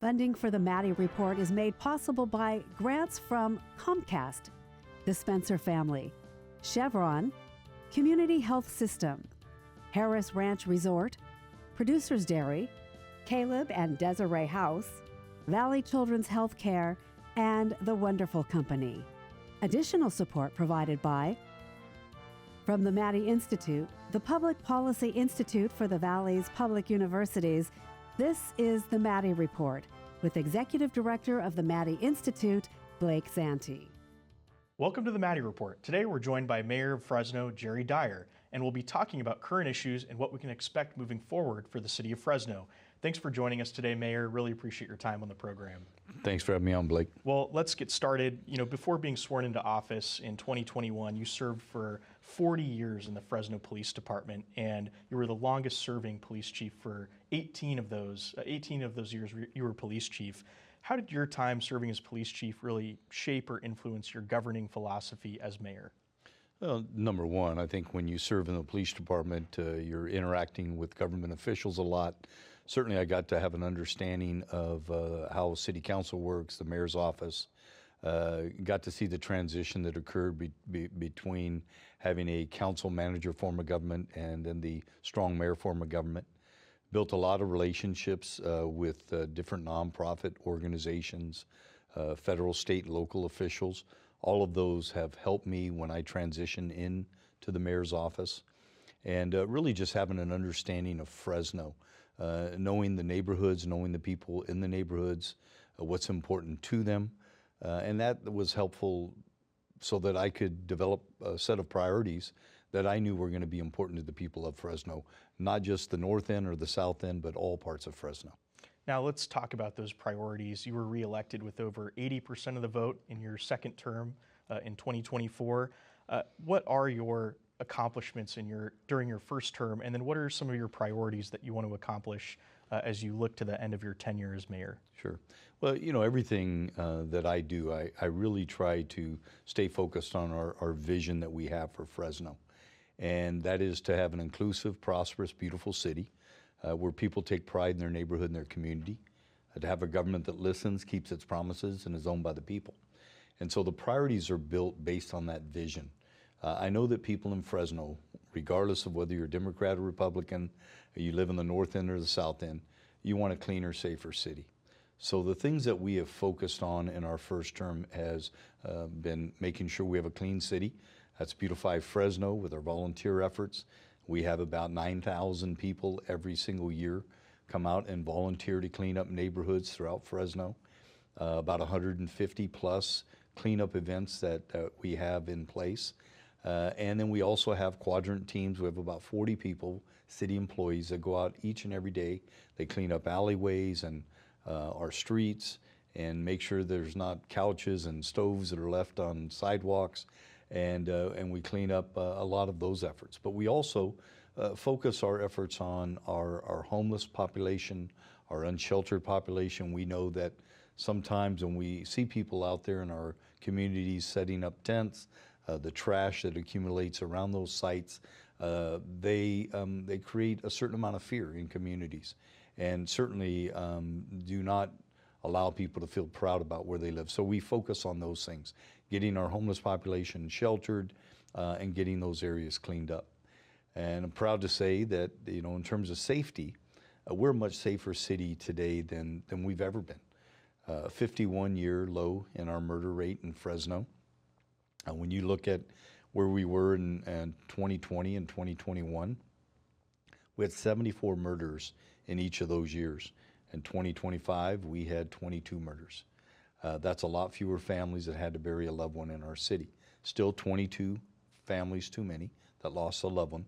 Funding for the Maddy Report is made possible by grants from Comcast, the Spencer family, Chevron, Community Health System, Harris Ranch Resort, Producers Dairy, Caleb and Desiree House, Valley Children's Health Care, and The Wonderful Company. Additional support provided by from the Maddy Institute, the Public Policy Institute for the Valley's public universities. This is the Maddy Report with Executive Director of the Maddy Institute, Blake Zante. Welcome to the Maddy Report. Today we're joined by Mayor of Fresno, Jerry Dyer, and we'll be talking about current issues and what we can expect moving forward for the city of Fresno. Thanks for joining us today, Mayor. Really appreciate your time on the program. Thanks for having me on, Blake. Well, let's get started. Before being sworn into office in 2021, you served for 40 years in the Fresno Police Department, and you were the longest serving police chief for 18 of those years you were police chief. How did your time serving as police chief really shape or influence your governing philosophy as mayor? Well, number one, I think when you serve in the police department, you're interacting with government officials a lot. Certainly, I got to have an understanding of how city council works, the mayor's office. Got to see the transition that occurred between having a council manager form of government and then the strong mayor form of government. Built a lot of relationships with different nonprofit organizations, federal, state, local officials. All of those have helped me when I transition into the mayor's office. And really just having an understanding of Fresno, knowing the neighborhoods, knowing the people in the neighborhoods, what's important to them. And that was helpful so that I could develop a set of priorities that I knew were going to be important to the people of Fresno, not just the north end or the south end, but all parts of Fresno. Now let's talk about those priorities. You were reelected with over 80% of the vote in your second term in 2024. What are your accomplishments during your first term, and then what are some of your priorities that you want to accomplish as you look to the end of your tenure as mayor? Sure. Well, everything that I do, I really try to stay focused on our vision that we have for Fresno. And that is to have an inclusive, prosperous, beautiful city where people take pride in their neighborhood and their community, to have a government that listens, keeps its promises, and is owned by the people. And so the priorities are built based on that vision. I know that people in Fresno, regardless of whether you're a Democrat or Republican, or you live in the north end or the south end, you want a cleaner, safer city. So the things that we have focused on in our first term has been making sure we have a clean city. That's Beautify Fresno with our volunteer efforts. We have about 9,000 people every single year come out and volunteer to clean up neighborhoods throughout Fresno. About 150 plus cleanup events that we have in place. And then we also have quadrant teams. We have about 40 people, city employees, that go out each and every day. They clean up alleyways and our streets and make sure there's not couches and stoves that are left on sidewalks. And we clean up a lot of those efforts. But we also focus our efforts on our homeless population, our unsheltered population. We know that sometimes when we see people out there in our communities setting up tents, the trash that accumulates around those sites, they create a certain amount of fear in communities, and certainly do not allow people to feel proud about where they live. So we focus on those things, getting our homeless population sheltered and getting those areas cleaned up. And I'm proud to say that, in terms of safety, we're a much safer city today than we've ever been. 51-year low in our murder rate in Fresno. When you look at where we were in 2020 and 2021, we had 74 murders in each of those years. In 2025, we had 22 murders. That's a lot fewer families that had to bury a loved one in our city. Still 22 families too many that lost a loved one.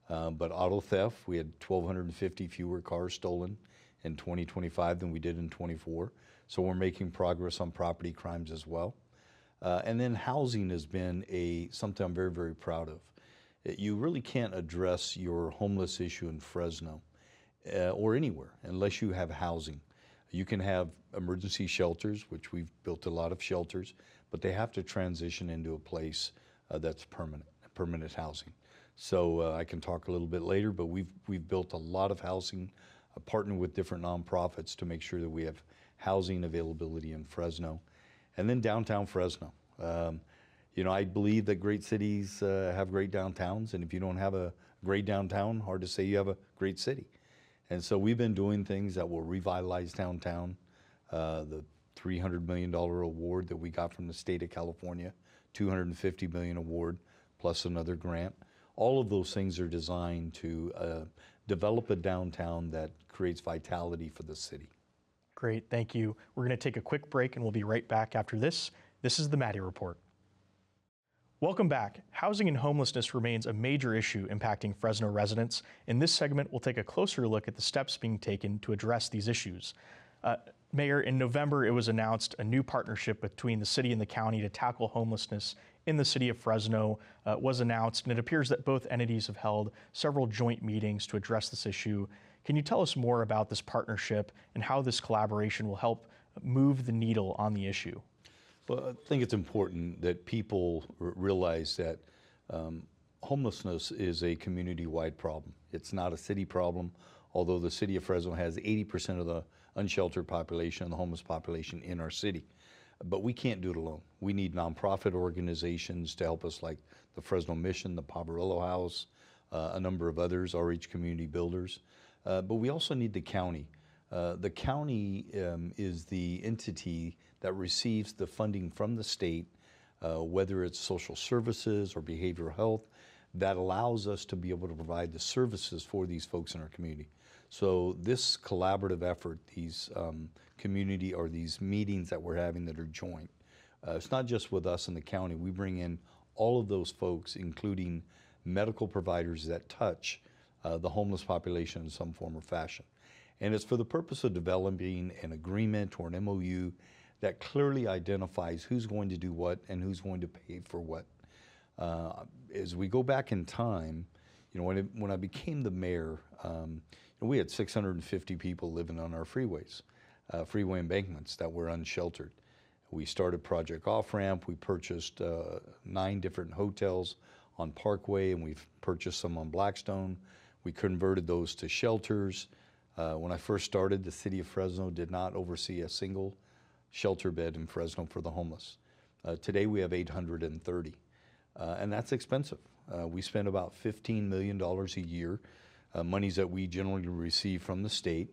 But auto theft, we had 1,250 fewer cars stolen in 2025 than we did in 24. So we're making progress on property crimes as well. And then housing has been something I'm very, very proud of. You really can't address your homeless issue in Fresno or anywhere unless you have housing. You can have emergency shelters, which we've built a lot of shelters, but they have to transition into a place that's permanent housing. So I can talk a little bit later, but we've built a lot of housing, partnered with different nonprofits to make sure that we have housing availability in Fresno. And then downtown Fresno. You know, I believe that great cities have great downtowns, and if you don't have a great downtown, hard to say you have a great city. And so we've been doing things that will revitalize downtown. The $300 million award that we got from the state of California, $250 million award, plus another grant. All of those things are designed to develop a downtown that creates vitality for the city. Great, thank you. We're going to take a quick break and we'll be right back after this. This is the Maddy Report. Welcome back. Housing and homelessness remains a major issue impacting Fresno residents. In this segment, we'll take a closer look at the steps being taken to address these issues. Mayor, in November, it was announced a new partnership between the city and the county to tackle homelessness in the city of Fresno was announced, and it appears that both entities have held several joint meetings to address this issue. Can you tell us more about this partnership and how this collaboration will help move the needle on the issue? Well, I think it's important that people realize that homelessness is a community-wide problem. It's not a city problem, although the city of Fresno has 80% of the unsheltered population and the homeless population in our city. But we can't do it alone. We need nonprofit organizations to help us, like the Fresno Mission, the Poverillo House, a number of others, RH Community Builders. But we also need the county. The county is the entity that receives the funding from the state, whether it's social services or behavioral health, that allows us to be able to provide the services for these folks in our community. So this collaborative effort, these community or these meetings that we're having that are joint, it's not just with us in the county. We bring in all of those folks, including medical providers that touch the homeless population in some form or fashion. And it's for the purpose of developing an agreement or an MOU that clearly identifies who's going to do what and who's going to pay for what. As we go back in time, you know, when I became the mayor, we had 650 people living on our freeways, freeway embankments that were unsheltered. We started Project Off-Ramp. We purchased 9 different hotels on Parkway, and we've purchased some on Blackstone. We converted those to shelters. When I first started, the city of Fresno did not oversee a single shelter bed in Fresno for the homeless. Today we have 830, and that's expensive. We spend about $15 million a year, monies that we generally receive from the state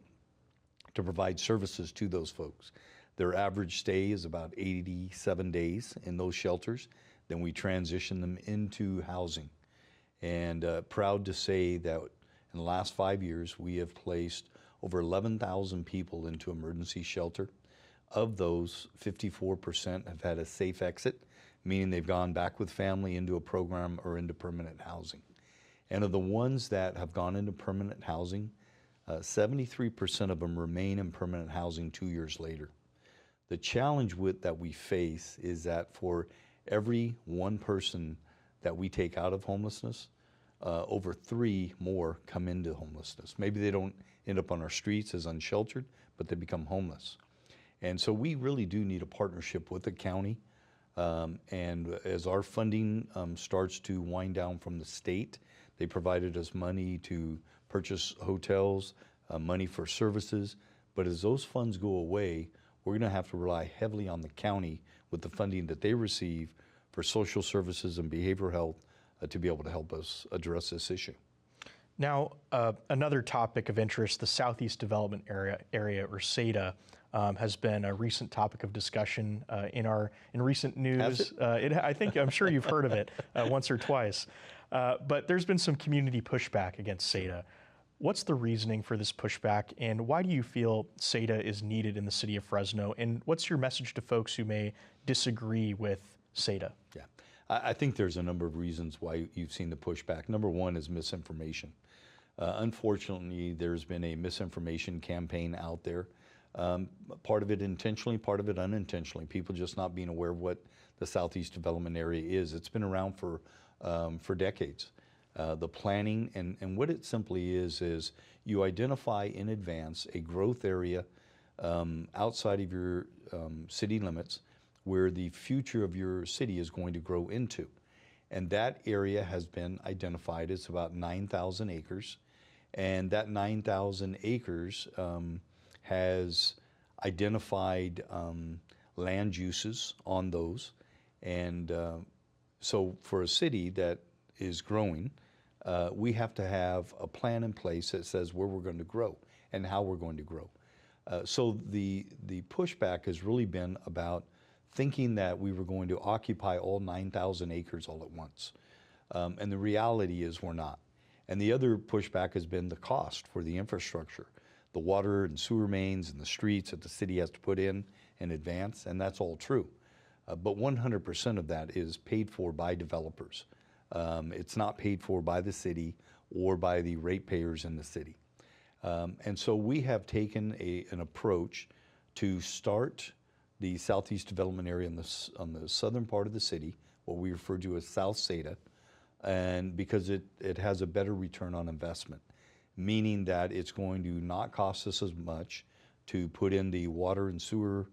to provide services to those folks. Their average stay is about 87 days in those shelters. Then we transition them into housing. And proud to say that in the last 5 years, we have placed over 11,000 people into emergency shelter. Of those, 54% have had a safe exit, meaning they've gone back with family into a program or into permanent housing. And of the ones that have gone into permanent housing, 73% of them remain in permanent housing 2 years later. The challenge that we face is that for every one person that we take out of homelessness, over 3 more come into homelessness. Maybe they don't end up on our streets as unsheltered, but they become homeless. And so we really do need a partnership with the county. And as our funding starts to wind down from the state, they provided us money to purchase hotels, money for services. But as those funds go away, we're going to have to rely heavily on the county with the funding that they receive for social services and behavioral health to be able to help us address this issue. Now, another topic of interest, the Southeast Development Area or SADA, has been a recent topic of discussion in recent news. I'm sure you've heard of it once or twice. But there's been some community pushback against SADA. What's the reasoning for this pushback, and why do you feel SADA is needed in the city of Fresno? And what's your message to folks who may disagree with SADA? Yeah, I think there's a number of reasons why you've seen the pushback. Number one is misinformation. Unfortunately, there's been a misinformation campaign out there. Part of it intentionally, part of it unintentionally. People just not being aware of what the Southeast Development Area is. It's been around for decades. The planning and what it simply is you identify in advance a growth area outside of your city limits where the future of your city is going to grow into. And that area has been identified. It's about 9,000 acres. And that 9,000 acres has identified land uses on those. And so for a city that is growing, we have to have a plan in place that says where we're going to grow and how we're going to grow. So the pushback has really been about thinking that we were going to occupy all 9,000 acres all at once. And the reality is we're not. And the other pushback has been the cost for the infrastructure, the water and sewer mains and the streets that the city has to put in advance, and that's all true. But 100% of that is paid for by developers. It's not paid for by the city or by the ratepayers in the city. And so we have taken an approach to start the Southeast Development Area on the southern part of the city, what we refer to as South Seda, and because it has a better return on investment, meaning that it's going to not cost us as much to put in the water and sewer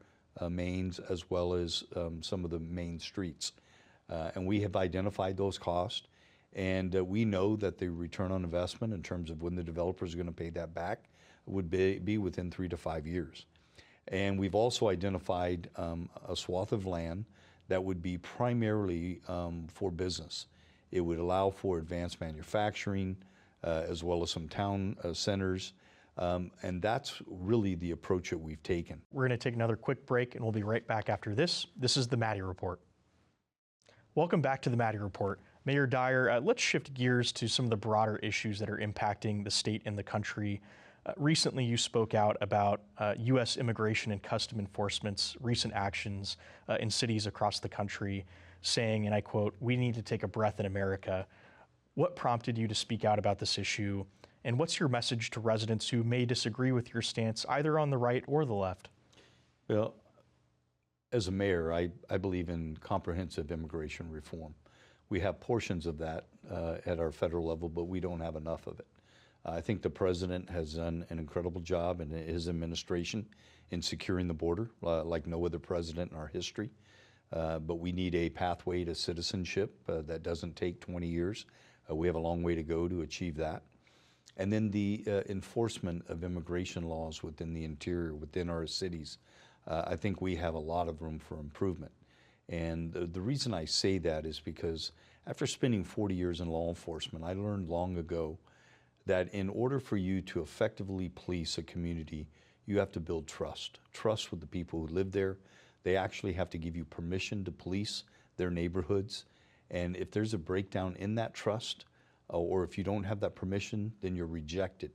mains as well as some of the main streets. And we have identified those costs, and we know that the return on investment in terms of when the developers are going to pay that back would be within 3 to 5 years. And we've also identified a swath of land that would be primarily for business. It would allow for advanced manufacturing as well as some town centers. And that's really the approach that we've taken. We're going to take another quick break, and we'll be right back after this. This is the Maddy Report. Welcome back to the Maddy Report. Mayor Dyer, let's shift gears to some of the broader issues that are impacting the state and the country. Recently, you spoke out about U.S. Immigration and Custom Enforcement's recent actions in cities across the country, saying, and I quote, "We need to take a breath in America." What prompted you to speak out about this issue? And what's your message to residents who may disagree with your stance, either on the right or the left? Well, as a mayor, I believe in comprehensive immigration reform. We have portions of that at our federal level, but we don't have enough of it. I think the president has done an incredible job in his administration in securing the border, like no other president in our history. But we need a pathway to citizenship that doesn't take 20 years. We have a long way to go to achieve that. And then the enforcement of immigration laws within the interior, within our cities. I think we have a lot of room for improvement. And the reason I say that is because after spending 40 years in law enforcement, I learned long ago that in order for you to effectively police a community, you have to build trust. Trust with the people who live there. They actually have to give you permission to police their neighborhoods. And if there's a breakdown in that trust, or if you don't have that permission, then you're rejected.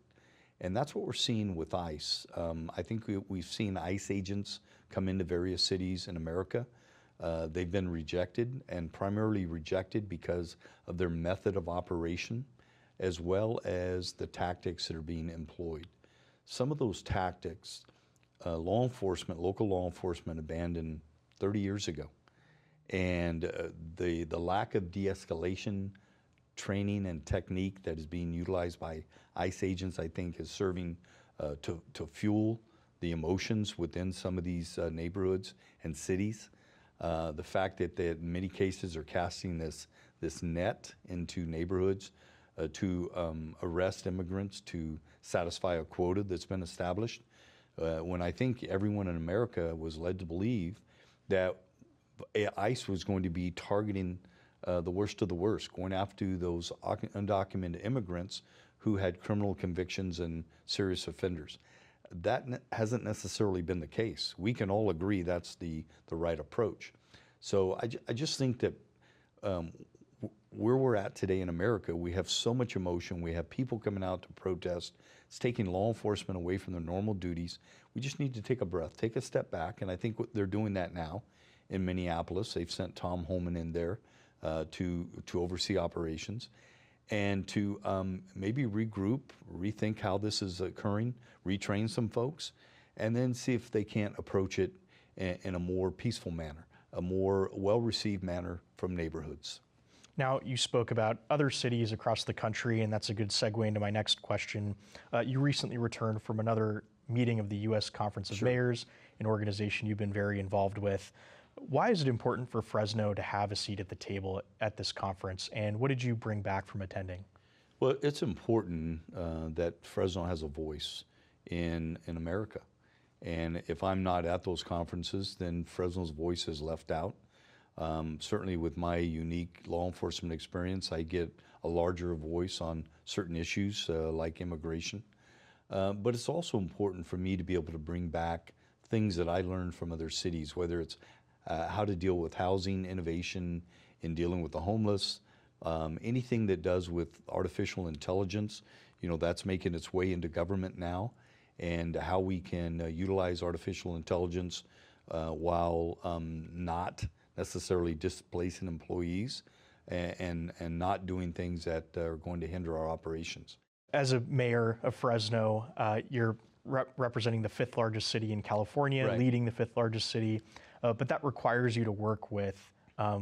And that's what we're seeing with ICE. I think we've seen ICE agents come into various cities in America. They've been rejected, and primarily rejected because of their method of operation, as well as the tactics that are being employed. Some of those tactics, local law enforcement abandoned 30 years ago. And the lack of de-escalation training and technique that is being utilized by ICE agents, I think, is serving to fuel the emotions within some of these neighborhoods and cities. The fact that they, in many cases, are casting this net into neighborhoods to arrest immigrants to satisfy a quota that's been established, when I think everyone in America was led to believe that ICE was going to be targeting the worst of the worst, going after those undocumented immigrants who had criminal convictions and serious offenders. That hasn't necessarily been the case. We can all agree that's the right approach. So I just think that where we're at today in America, we have so much emotion. We have people coming out to protest. It's taking law enforcement away from their normal duties. We just need to take a breath, take a step back, and I think they're doing that now in Minneapolis. They've sent Tom Holman in there to oversee operations and to maybe regroup, rethink how this is occurring, retrain some folks, and then see if they can't approach it in a more peaceful manner, a more well-received manner from neighborhoods. Now, you spoke about other cities across the country, and that's a good segue into my next question. You recently returned from another meeting of the U.S. Conference of Sure. Mayors, an organization you've been very involved with. Why is it important for Fresno to have a seat at the table at this conference, and what did you bring back from attending? Well, it's important that Fresno has a voice in America. And if I'm not at those conferences, then Fresno's voice is left out. Certainly with my unique law enforcement experience, I get a larger voice on certain issues like immigration. But it's also important for me to be able to bring back things that I learned from other cities, whether it's how to deal with housing, innovation in dealing with the homeless, anything that does with artificial intelligence, that's making its way into government now, and how we can utilize artificial intelligence while not necessarily displacing employees and not doing things that are going to hinder our operations. As a mayor of Fresno, you're representing the fifth largest city in California, Right. leading the fifth largest city, but that requires you to work with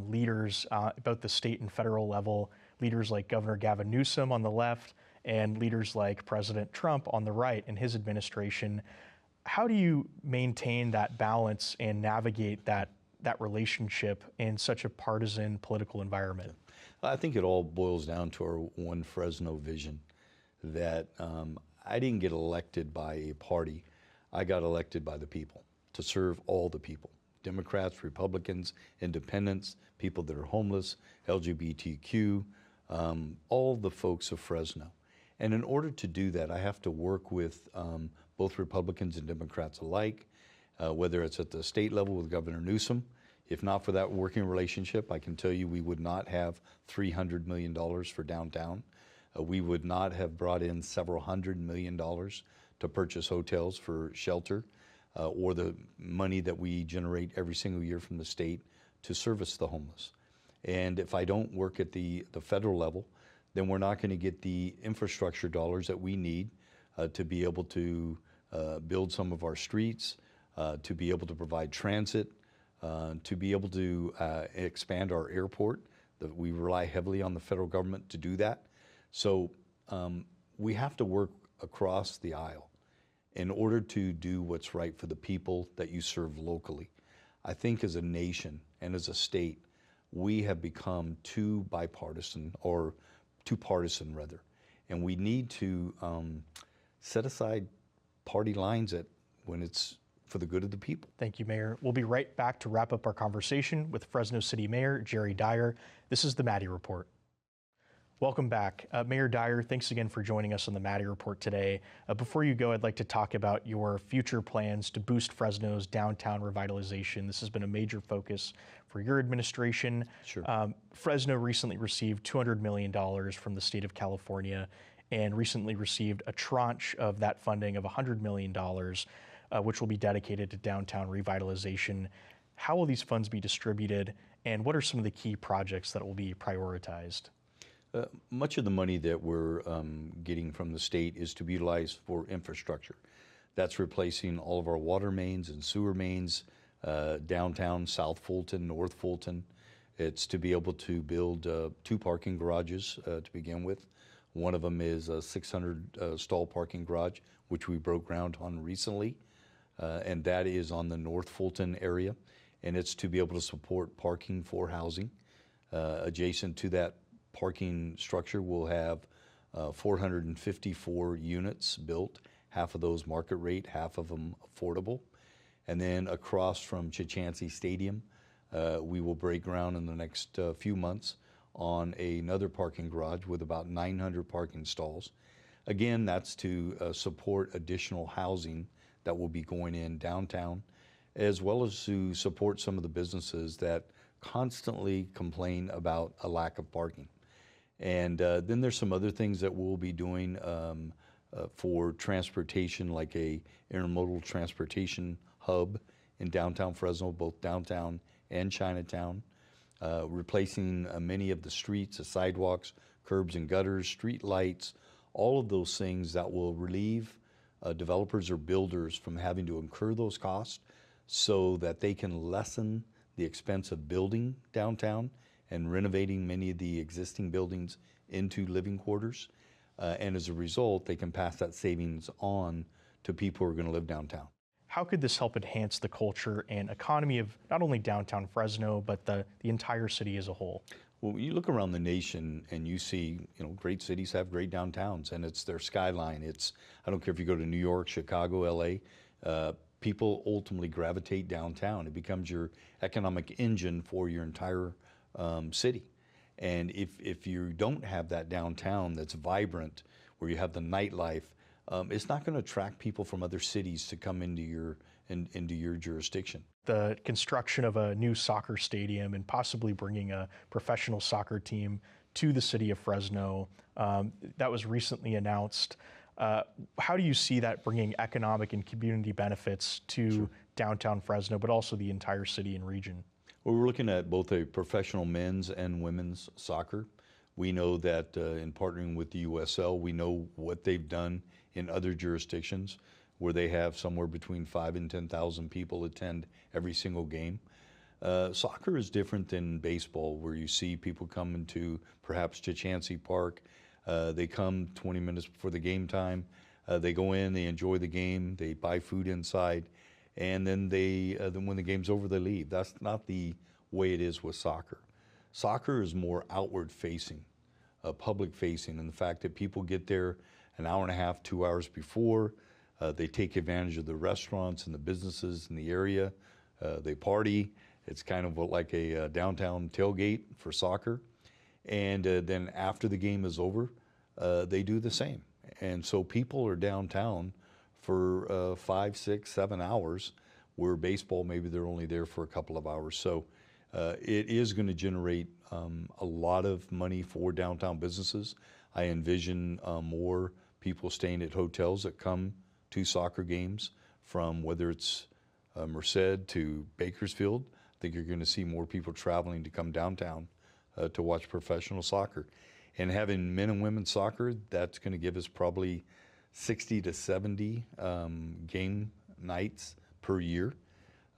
leaders both the state and federal level, leaders like Governor Gavin Newsom on the left and leaders like President Trump on the right in his administration. How do you maintain that balance and navigate that relationship in such a partisan political environment? I think it all boils down to our one Fresno vision, that I didn't get elected by a party. I got elected by the people to serve all the people, Democrats, Republicans, independents, people that are homeless, LGBTQ, all the folks of Fresno. And in order to do that, I have to work with both Republicans and Democrats alike, whether it's at the state level with Governor Newsom. If not for that working relationship, I can tell you we would not have $300 million for downtown. We would not have brought in several $100 million to purchase hotels for shelter, or the money that we generate every single year from the state to service the homeless. And if I don't work at the federal level, then we're not going to get the infrastructure dollars that we need to be able to build some of our streets, to be able to provide transit, to be able to expand our airport. We rely heavily on the federal government to do that. So we have to work across the aisle in order to do what's right for the people that you serve locally. I think as a nation and as a state, we have become too bipartisan, or too partisan rather, and we need to set aside party lines when it's for the good of the people. Thank you, Mayor. We'll be right back to wrap up our conversation with Fresno City Mayor Jerry Dyer. This is the Maddy Report. Welcome back. Mayor Dyer, thanks again for joining us on the Maddy Report today. Before you go, I'd like to talk about your future plans to boost Fresno's downtown revitalization. This has been a major focus for your administration. Sure. Fresno recently received $200 million from the state of California and recently received a tranche of that funding of $100 million, which will be dedicated to downtown revitalization. How will these funds be distributed, and what are some of the key projects that will be prioritized? Much of the money that we're getting from the state is to be utilized for infrastructure. That's replacing all of our water mains and sewer mains, downtown, South Fulton, North Fulton. It's to be able to build 2 parking garages to begin with. One of them is a 600 stall parking garage, which we broke ground on recently, and that is on the North Fulton area, and it's to be able to support parking for housing. Adjacent to that parking structure, we'll have 454 units built, half of those market rate, half of them affordable. And then across from Chichancy Stadium, we will break ground in the next few months on another parking garage with about 900 parking stalls. Again, that's to support additional housing that will be going in downtown, as well as to support some of the businesses that constantly complain about a lack of parking. And then there's some other things that we'll be doing for transportation, like a intermodal transportation hub in downtown Fresno, both downtown and Chinatown, replacing many of the streets, the sidewalks, curbs and gutters, street lights, all of those things that will relieve developers or builders from having to incur those costs so that they can lessen the expense of building downtown and renovating many of the existing buildings into living quarters. And as a result, they can pass that savings on to people who are going to live downtown. How could this help enhance the culture and economy of not only downtown Fresno, but the entire city as a whole? Well, you look around the nation and you see, great cities have great downtowns, and it's their skyline. I don't care if you go to New York, Chicago, LA, people ultimately gravitate downtown. It becomes your economic engine for your entire city. And if you don't have that downtown that's vibrant, where you have the nightlife, it's not going to attract people from other cities to come into your jurisdiction. The construction of a new soccer stadium and possibly bringing a professional soccer team to the city of Fresno, that was recently announced. How do you see that bringing economic and community benefits to downtown Fresno, but also the entire city and region? Well, we're looking at both a professional men's and women's soccer. We know that in partnering with the USL, we know what they've done in other jurisdictions where they have somewhere between 5,000 and 10,000 people attend every single game. Soccer is different than baseball, where you see people coming to perhaps Chachansey Park. They come 20 minutes before the game time. They go in, they enjoy the game, they buy food inside, and then then when the game's over, they leave. That's not the way it is with soccer. Soccer is more outward facing, public facing, and the fact that people get there an hour and a half, 2 hours before. They take advantage of the restaurants and the businesses in the area. They party. It's kind of like a downtown tailgate for soccer. And then after the game is over, they do the same. And so people are downtown for 5, 6, 7 hours, where baseball, maybe they're only there for a couple of hours. So it is going to generate a lot of money for downtown businesses. I envision more people staying at hotels that come to soccer games, from whether it's Merced to Bakersfield. I think you're going to see more people traveling to come downtown to watch professional soccer. And having men and women's soccer, that's going to give us probably 60 to 70 game nights per year.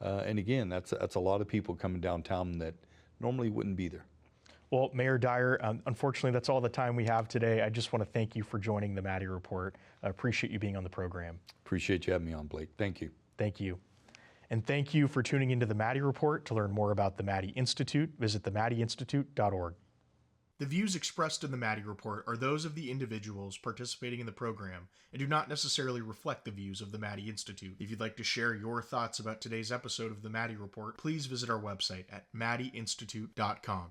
And again, that's a lot of people coming downtown that normally wouldn't be there. Well, Mayor Dyer, unfortunately, that's all the time we have today. I just want to thank you for joining the Maddy Report. I appreciate you being on the program. Appreciate you having me on, Blake. Thank you. Thank you. And thank you for tuning into the Maddy Report. To learn more about the Maddy Institute, visit themaddyinstitute.org. The views expressed in the Maddy Report are those of the individuals participating in the program and do not necessarily reflect the views of the Maddy Institute. If you'd like to share your thoughts about today's episode of the Maddy Report, please visit our website at maddyinstitute.com.